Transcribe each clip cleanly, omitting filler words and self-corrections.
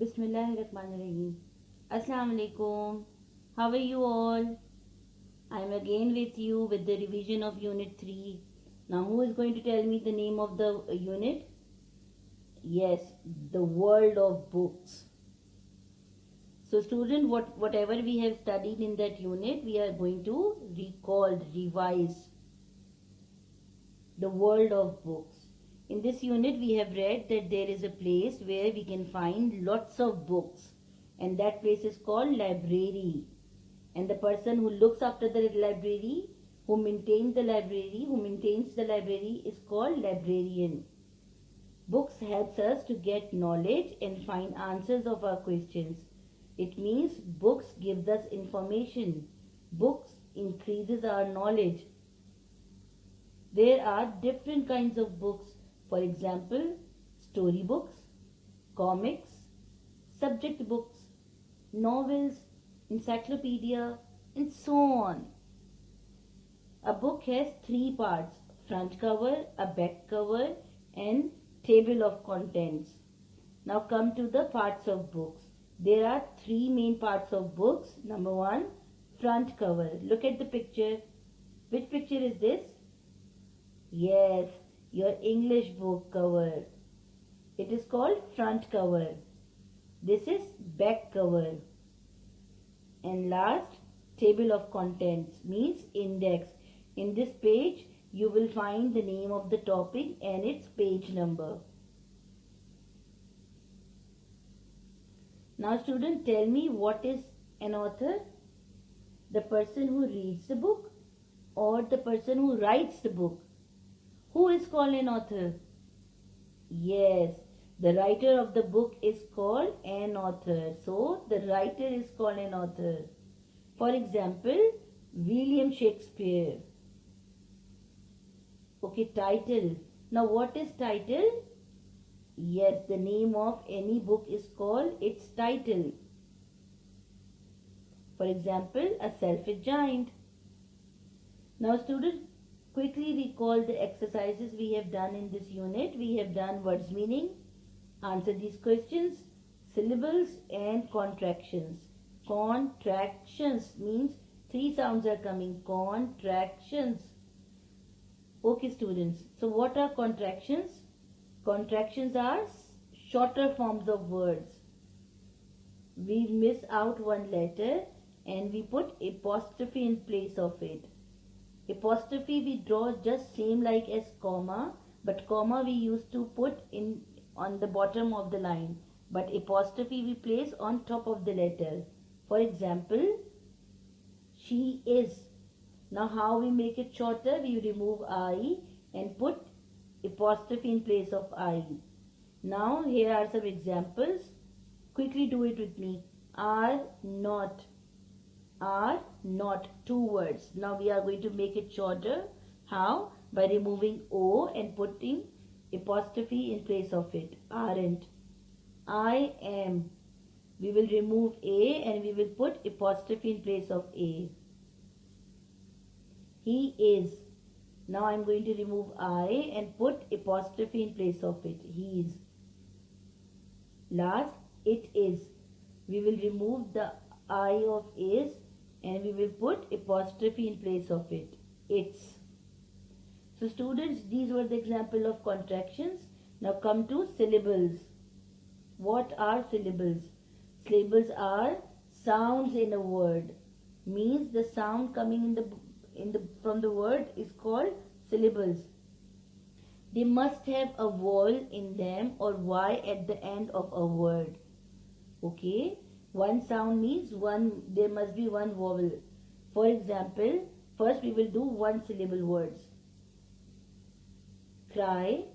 Bismillahirrahmanirrahim. Assalamu alaikum. How are you all? I am again with you with the revision of Unit 3. Now, who is going to tell me the name of the unit? Yes, the world of books. So, student, whatever we have studied in that unit, we are going to revise the world of books. In this unit, we have read that there is a place where we can find lots of books, and that place is called library. And the person who looks after the library, who maintains the library is called librarian. Books helps us to get knowledge and find answers of our questions. It means books gives us information. Books increases our knowledge. There are different kinds of books. For example, story books, comics, subject books, novels, encyclopedia, and so on. A book has 3 parts: front cover, a back cover, and table of contents. Now come to the parts of books. There are 3 main parts of books. Number 1, front cover. Look at the picture. Which picture is this? Yes, your English book cover. It is called front cover. This is back cover. And last, table of contents means index. In this page, you will find the name of the topic and its page number. Now, student, tell me, what is an author? The person who reads the book or the person who writes the book? Who is called an author? Yes, the writer of the book is called an author. So, the writer is called an author. For example, William Shakespeare. Okay, title. Now, what is title? Yes, the name of any book is called its title. For example, A Selfish Giant. Now, students, quickly recall the exercises we have done in this unit. We have done words meaning, answer these questions, syllables and contractions. Contractions means 3 sounds are coming. Contractions. Okay, students. So what are contractions? Contractions are shorter forms of words. We miss out one letter and we put apostrophe in place of it. Apostrophe we draw just same like as comma, but comma we used to put in on the bottom of the line, but apostrophe we place on top of the letter. For example, she is. Now how we make it shorter? We remove I and put apostrophe in place of I. Now here are some examples. Quickly do it with me. Are not. Are not, 2 words. Now we are going to make it shorter. How? By removing O and putting apostrophe in place of it. Aren't. I am. We will remove A and we will put apostrophe in place of A. He is. Now I am going to remove I and put apostrophe in place of it. He is. Last, it is. We will remove the I of is and we will put apostrophe in place of it. It's. So students, these were the example of contractions. Now come to syllables. What are syllables? Syllables are sounds in a word. Means the sound coming from the word is called syllables. They must have a vowel in them or Y at the end of a word. Okay? One sound means there must be one vowel. For example, first we will do 1 syllable words. Cry,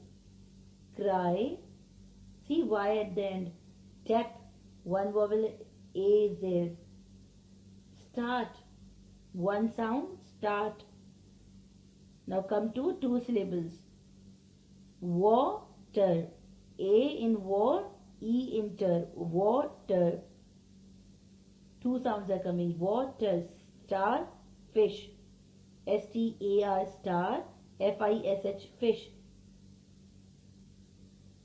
cry. See Y at the end. Tap, 1 vowel A is there. Start, 1 sound, start. Now come to 2 syllables. Water, A in war, E in ter. Water. 2 sounds are coming. Water. Star, fish. S-T-A-R, star. F-I-S-H, fish.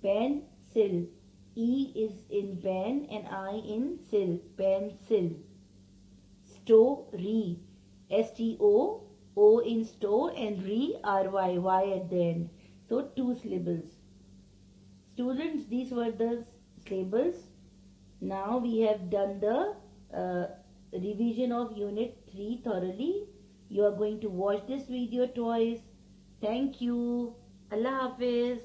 Pencil. E is in pen and I in sil. Pencil. Story. S-T-O. O in store and re R-Y. Y at the end. So 2 syllables. Students, these were the syllables. Now we have done the revision of Unit 3 thoroughly. You are going to watch this video twice. Thank you. Allah Hafiz.